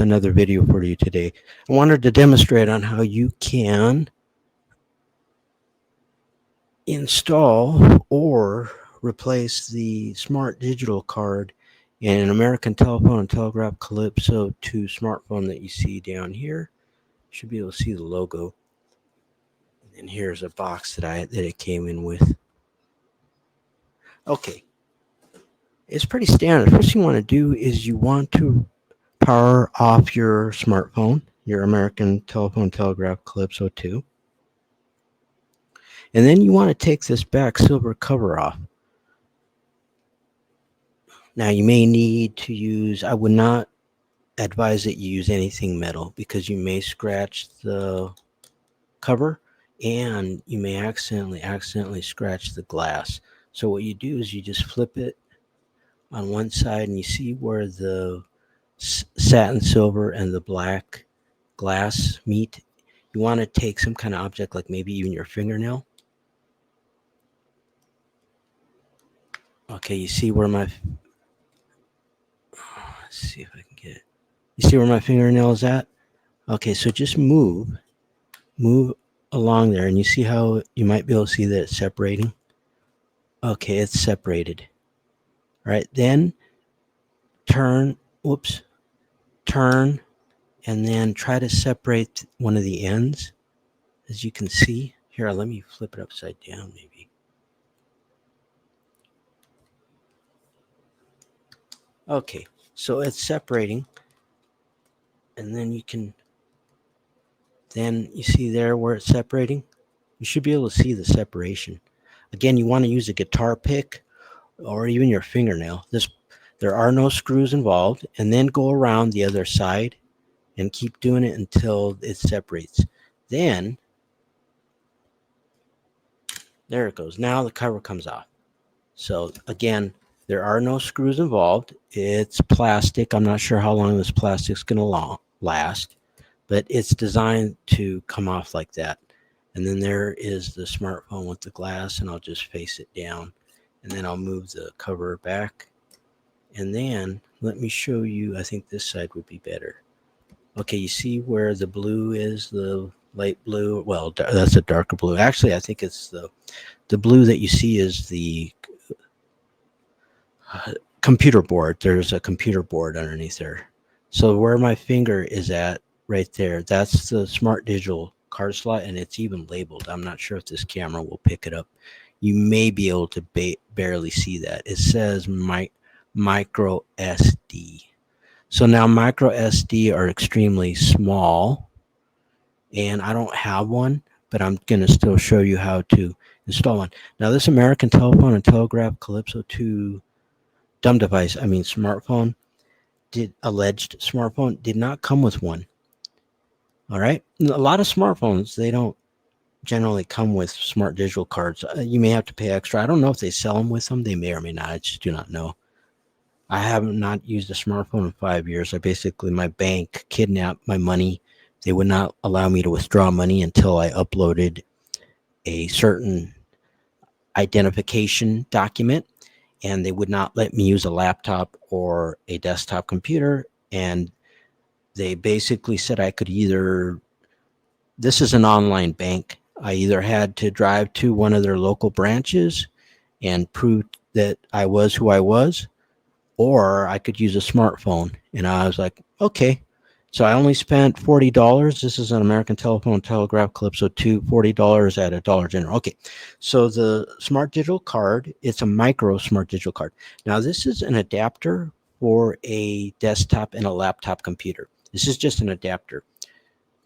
another video for you today. I wanted to demonstrate on how you can install or replace the Smart Digital card in an American Telephone and Telegraph Calypso 2 smartphone that you see down here. You should be able to see the logo. And here's a box that it came in with. Okay, it's pretty standard. First thing you want to do is you want to power off your smartphone, your American Telephone Telegraph Calypso 2. And then you want to take this back silver cover off. Now you may need to use, I would not advise that you use anything metal because you may scratch the cover and you may accidentally scratch the glass. So what you do is you just flip it on one side and you see where the satin silver and the black glass meet. You want to take some kind of object like maybe even your fingernail. Okay, you see where my, let's see if I can get it. You see where my fingernail is at? Okay, so just move along there and you see how you might be able to see that it's separating. Okay, it's separated. All right, then turn, and then try to separate one of the ends. As you can see here, let me flip it upside down maybe. Okay, so it's separating, and then you see there where it's separating. You should be able to see the separation. Again, you want to use a guitar pick or even your fingernail. There are no screws involved, and then go around the other side and keep doing it until it separates. Then there it goes. Now the cover comes off. So again, there are no screws involved. It's plastic. I'm not sure how long this plastic's going to last, but it's designed to come off like that. And then there is the smartphone with the glass, and I'll just face it down, and then I'll move the cover back. And then let me show you, I think this side would be better. Okay, you see where the blue is, the light blue? Well, that's a darker blue. Actually, I think it's the blue that you see is the computer board. There's a computer board underneath there. So where my finger is at right there, that's the Smart Digital card slot, and it's even labeled. I'm not sure if this camera will pick it up. You may be able to barely see that. It says micro SD. So now micro SD are extremely small, and I don't have one, but I'm going to still show you how to install one. Now this American Telephone and Telegraph Calypso 2 smartphone, alleged smartphone, did not come with one. All right. A lot of smartphones, they don't generally come with Smart Digital cards. You may have to pay extra. I don't know if they sell them with them. They may or may not. I just do not know. I have not used a smartphone in 5 years. My bank kidnapped my money. They would not allow me to withdraw money until I uploaded a certain identification document, and they would not let me use a laptop or a desktop computer. And they basically said I could this is an online bank. I either had to drive to one of their local branches and prove that I was who I was, or I could use a smartphone. And I was like, okay. So I only spent $40. This is an American Telephone Telegraph Calypso 2, $40 at a Dollar General. Okay, so the Smart Digital card, it's a micro Smart Digital card. Now this is an adapter for a desktop and a laptop computer. This is just an adapter.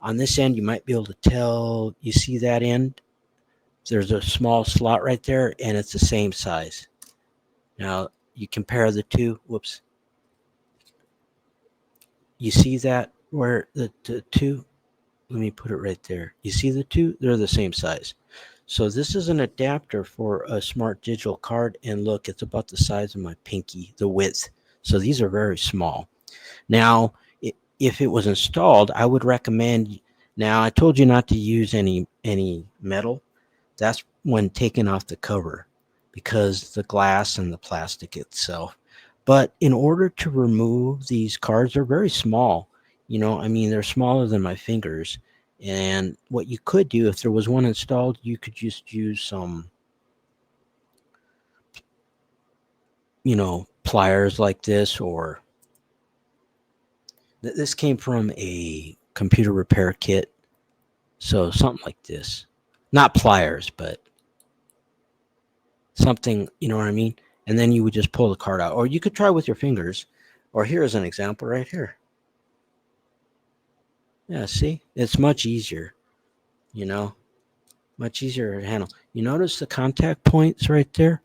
On this end, you might be able to tell, you see that end? There's a small slot right there, and it's the same size. Now, you compare the two. Whoops. You see that where the two? Let me put it right there. You see the two? They're the same size. So this is an adapter for a Smart Digital card, and look, it's about the size of my pinky, the width. So these are very small. Now, if it was installed, I would recommend, now I told you not to use any metal. That's when taking off the cover, because the glass and the plastic itself. But in order to remove these cards, they're very small. I mean, they're smaller than my fingers. And what you could do, if there was one installed, you could just use some, pliers like this, or this came from a computer repair kit. So something like this. Not pliers, but something, you know what I mean? And then you would just pull the card out. Or you could try with your fingers. Or here's an example right here. Yeah, see? It's much easier, you know? Much easier to handle. You notice the contact points right there?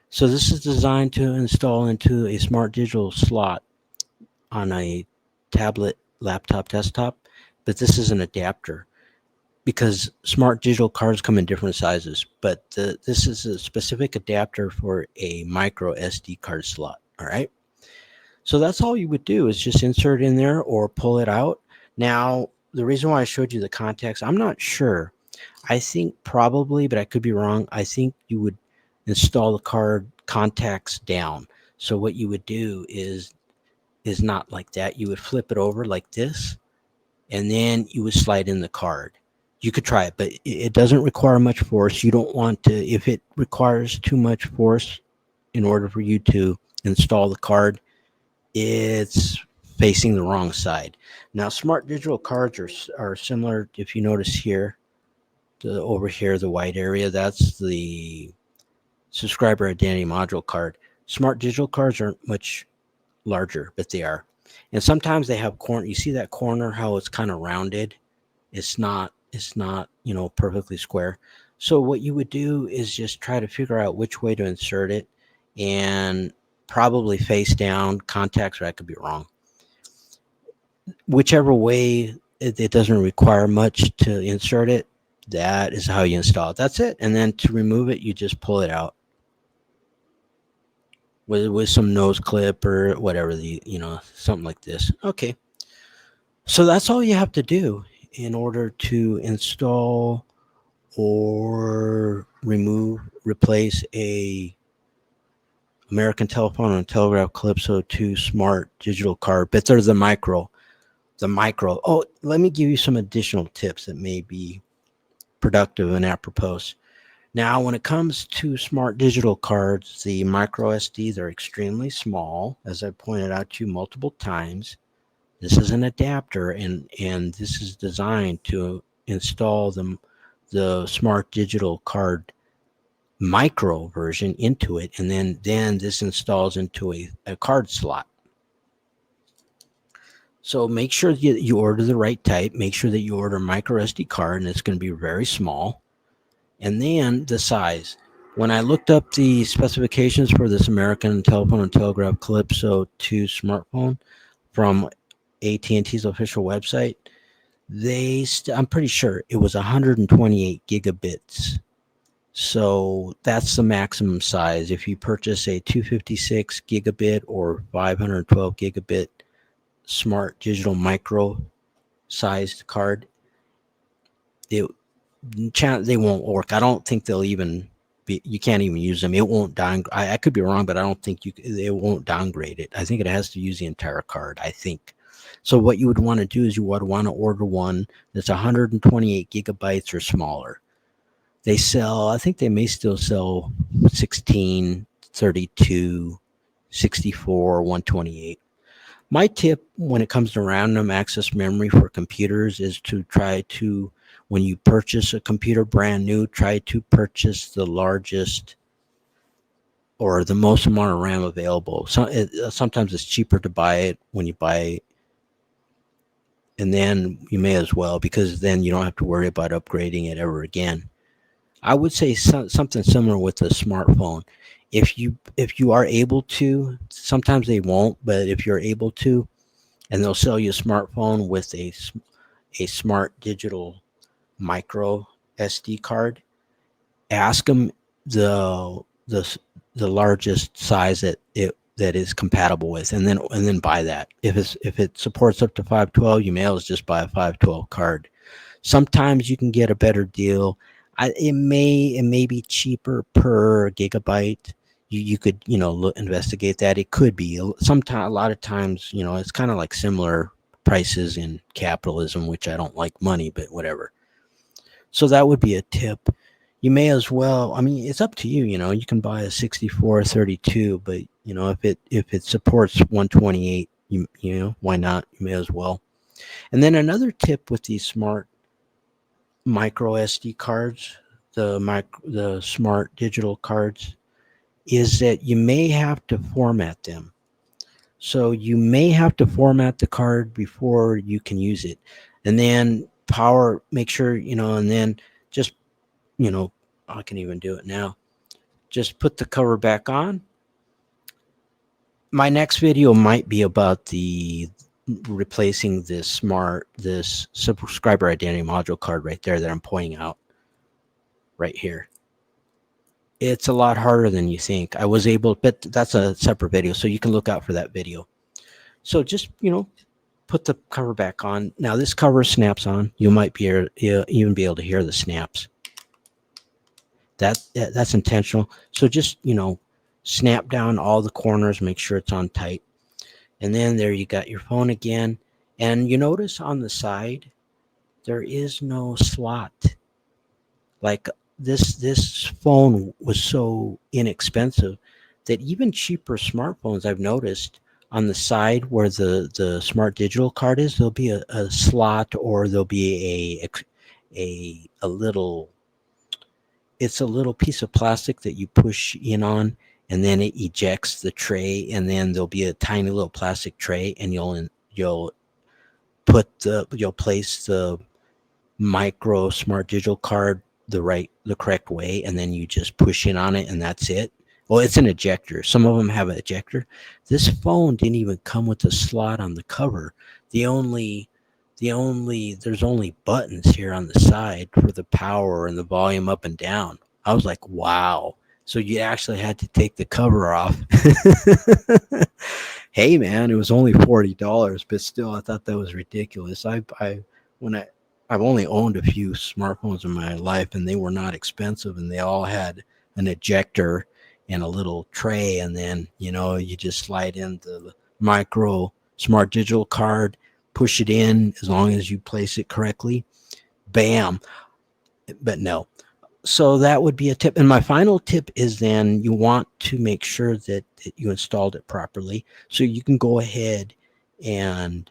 So this is designed to install into a smart digital slot on a tablet, laptop, desktop, but this is an adapter because smart digital cards come in different sizes, but this is a specific adapter for a micro SD card slot. All right. So that's all you would do is just insert in there or pull it out. Now, the reason why I showed you the contacts, I'm not sure. I think probably, but I could be wrong. I think you would install the card contacts down. So what you would do is not like that. You would flip it over like this, and then you would slide in the card. You could try it, but it doesn't require much force. You don't want to, if it requires too much force in order for you to install the card, it's facing the wrong side. Now, smart digital cards are similar. If you notice here, over here, the white area, that's the subscriber identity module card. Smart digital cards aren't much larger, but they are. And sometimes they have corner. You see that corner, how it's kind of rounded? It's not, perfectly square. So what you would do is just try to figure out which way to insert it, and probably face down, contacts, or I could be wrong. Whichever way, it doesn't require much to insert it. That is how you install it. That's it. And then to remove it, you just pull it out with some nose clip or whatever, something like this. Okay. So that's all you have to do in order to install or replace a American Telephone and Telegraph Calypso 2 smart digital card. But there's the micro. Oh, let me give you some additional tips that may be productive and apropos. Now, when it comes to smart digital cards, the micro SD, they're extremely small, as I pointed out to you multiple times. This is an adapter, and this is designed to install the smart digital card micro version into it, and then this installs into a card slot. So make sure you order the right type. Make sure that you order micro SD card, and it's going to be very small. And then the size. When I looked up the specifications for this American Telephone and Telegraph Calypso 2 smartphone from AT&T's official website, I'm pretty sure it was 128 gigabits. So that's the maximum size. If you purchase a 256 gigabit or 512 gigabit smart digital micro sized card, they won't work. I don't think they'll even be, you can't even use them. It won't I could be wrong, but I don't think it won't downgrade it. I think it has to use the entire card, I think. So what you would want to do is you would want to order one that's 128 gigabytes or smaller. I think they may still sell 16, 32, 64, 128. My tip when it comes to random access memory for computers is to try to, when you purchase a computer brand new, try to purchase the largest or the most amount of RAM available. Sometimes it's cheaper to buy it when you buy, and then you may as well, because then you don't have to worry about upgrading it ever again. I would say something similar with the smartphone. If you are able to, sometimes they won't, but if you're able to, and they'll sell you a smartphone with a smart digital micro SD card, ask them the largest size that is compatible with, and then buy that. If it supports up to 512, you may as well just buy a 512 card. Sometimes you can get a better deal. It may be cheaper per gigabyte. You could investigate that. It could be a lot of times it's kind of like similar prices in capitalism, which I don't like money, but whatever. So that would be a tip. You may as well, I mean, it's up to you, you can buy a 6432, but if it supports 128, why not? You may as well. And then another tip with these smart micro SD cards, the smart digital cards, is that you may have to format them. So you may have to format the card before you can use it. And then make sure, and then just, I can even do it now. Just put the cover back on. My next video might be about replacing this subscriber identity module card right there that I'm pointing out right here. It's a lot harder than you think. I was able, but that's a separate video, so you can look out for that video. So just, put the cover back on. Now this cover snaps on. You might even be able to hear the snaps. That's intentional. So just, snap down all the corners, make sure it's on tight. And then there you got your phone again. And you notice on the side, there is no slot. Like this phone was so inexpensive that even cheaper smartphones, I've noticed on the side where the smart digital card is, there'll be a slot, or there'll be a little, it's a little piece of plastic that you push in on, and then it ejects the tray, and then there'll be a tiny little plastic tray, and you'll place the micro smart digital card the correct way, and then you just push in on it, and that's it. Well, it's an ejector. Some of them have an ejector. This phone didn't even come with a slot on the cover. There's only buttons here on the side for the power and the volume up and down. I was like, wow. So you actually had to take the cover off. Hey man, it was only $40, but still I thought that was ridiculous. I've only owned a few smartphones in my life, and they were not expensive, and they all had an ejector and a little tray, and then you just slide in the micro smart digital card, push it in as long as you place it correctly, bam. But no. So that would be a tip. And my final tip is then you want to make sure that you installed it properly. So you can go ahead and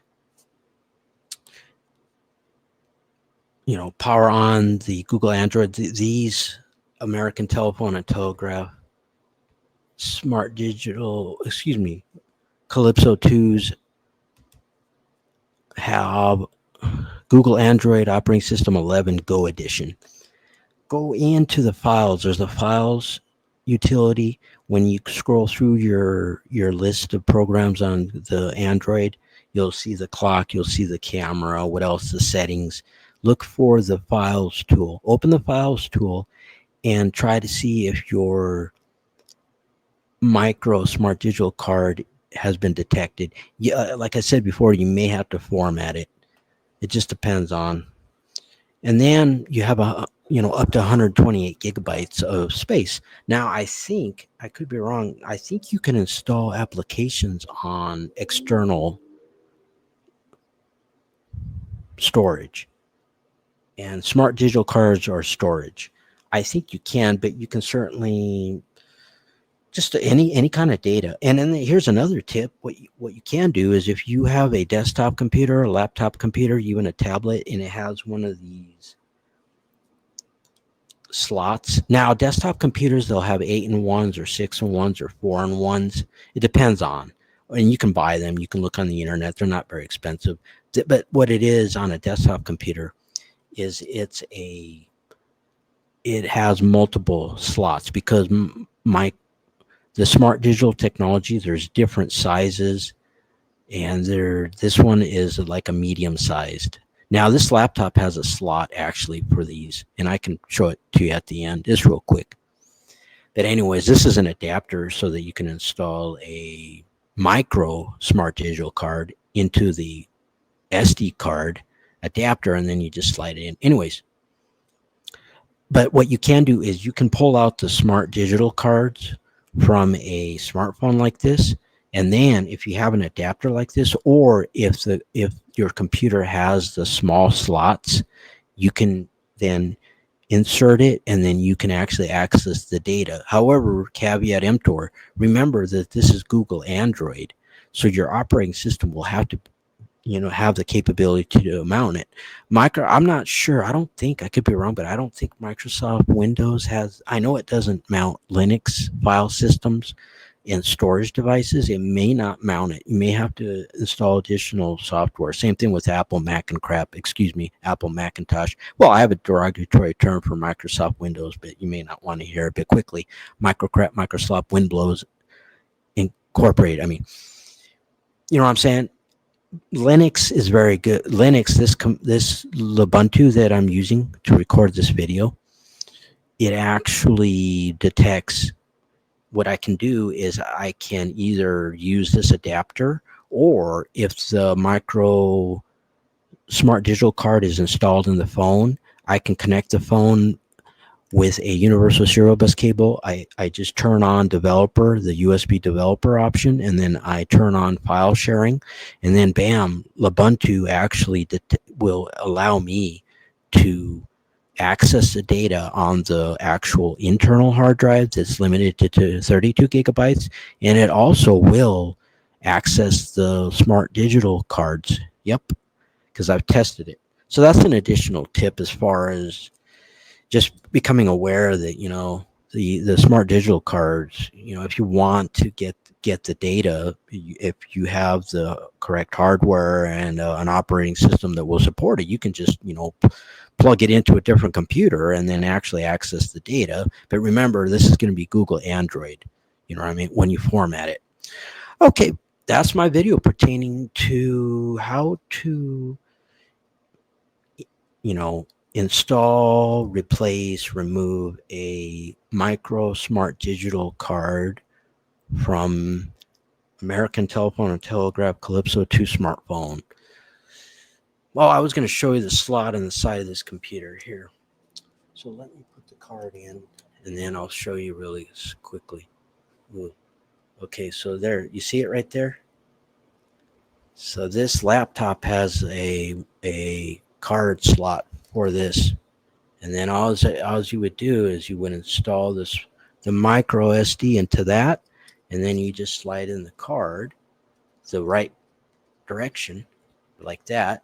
power on the Google Android. These American Telephone and Telegraph smart digital, Calypso 2s have Google Android operating system 11 Go edition. Go into the files. There's a files utility. When you scroll through your list of programs on the Android, you'll see the clock, you'll see the camera, what else, the settings. Look for the files tool. Open the files tool and try to see if your micro smart digital card has been detected. Yeah, like I said before, you may have to format it. It just depends on. And then you have up to 128 gigabytes of space. Now, I think, I could be wrong, I think you can install applications on external storage. And smart digital cards are storage. I think you can, but you can certainly just any kind of data. And then here's another tip. What you can do is, if you have a desktop computer, a laptop computer, even a tablet, and it has one of these slots. Now, desktop computers, they'll have 8-in-1s or 6-in-1s or 4-in-1s. It depends on, and you can buy them. You can look on the internet. They're not very expensive. But what it is on a desktop computer is it has multiple slots, because the smart digital technology, there's different sizes, and this one is like a medium sized. Now, this laptop has a slot actually for these, and I can show it to you at the end. It's real quick. But anyways, this is an adapter so that you can install a micro smart digital card into the SD card adapter, and then you just slide it in. Anyways, but what you can do is you can pull out the smart digital cards from a smartphone like this, And then if you have an adapter like this, or if your computer has the small slots, you can then insert it, and then you can actually access the data. However, caveat emptor, remember that this is Google Android, so your operating system will have to have the capability to mount it. I'm not sure. I don't think, I could be wrong, but I don't think Microsoft Windows has, I know it doesn't mount Linux file systems and storage devices. It may not mount it. You may have to install additional software. Same thing with Apple Apple Macintosh. Well, I have a derogatory term for Microsoft Windows, but you may not want to hear it. But quickly, Microsoft Windows Incorporated. I mean, you know what I'm saying? Linux is very good. Linux, this Ubuntu that I'm using to record this video, it actually detects. What I can do is I can either use this adapter, or if the micro smart digital card is installed in the phone, I can connect the phone with a universal serial bus cable. I just turn on developer, the USB developer option, and then I turn on file sharing, and then bam, Ubuntu actually will allow me to access the data on the actual internal hard drive that's limited to 32 gigabytes, and it also will access the smart digital cards. Yep, because I've tested it. So that's an additional tip as far as just becoming aware that the smart digital cards, if you want to get the data, if you have the correct hardware and an operating system that will support it, you can just plug it into a different computer and then actually access the data. But remember, this is going to be Google Android, you know what I mean, when you format it. Okay, that's my video pertaining to how to install, replace, remove a micro smart digital card from American Telephone and Telegraph Calypso 2 smartphone. Well, I was going to show you the slot on the side of this computer here. So let me put the card in, and then I'll show you really quickly. Ooh. Okay, so there, you see it right there? So this laptop has a card slot for this. And then all you would do is you would install the micro SD into that, and then you just slide in the card the right direction like that,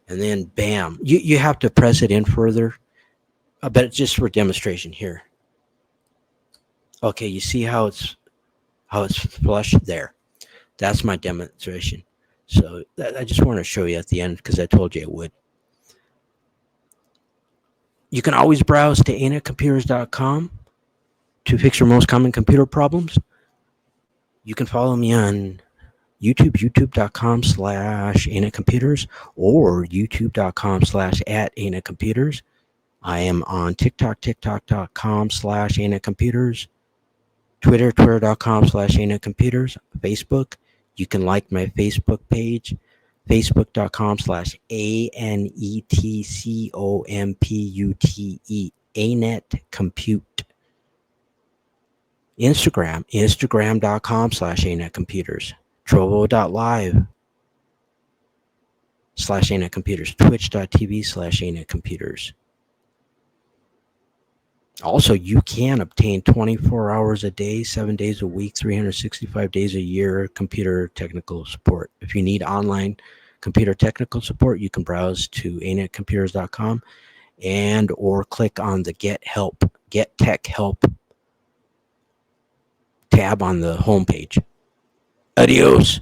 and then bam, you have to press it in further, but just for demonstration here. Okay, you see how it's flush there. That's my demonstration. So I just want to show you at the end because I told you it would. You can always browse to anetcomputers.com to fix your most common computer problems. You can follow me on YouTube, youtube.com/anetcomputers, or youtube.com/@anetcomputers. I am on TikTok, tiktok.com/anetcomputers, Twitter, twitter.com/anetcomputers, Facebook. You can like my Facebook page, facebook.com/ANETCOMPUTE, ANET Compute. Instagram.com/ANETcomputers, trovo.live/ANETcomputers, twitch.tv/ANETcomputers. Also, you can obtain 24 hours a day, 7 days a week, 365 days a year computer technical support. If you need online computer technical support, you can browse to anetcomputers.com or click on the Get Tech Help tab on the homepage. Adios.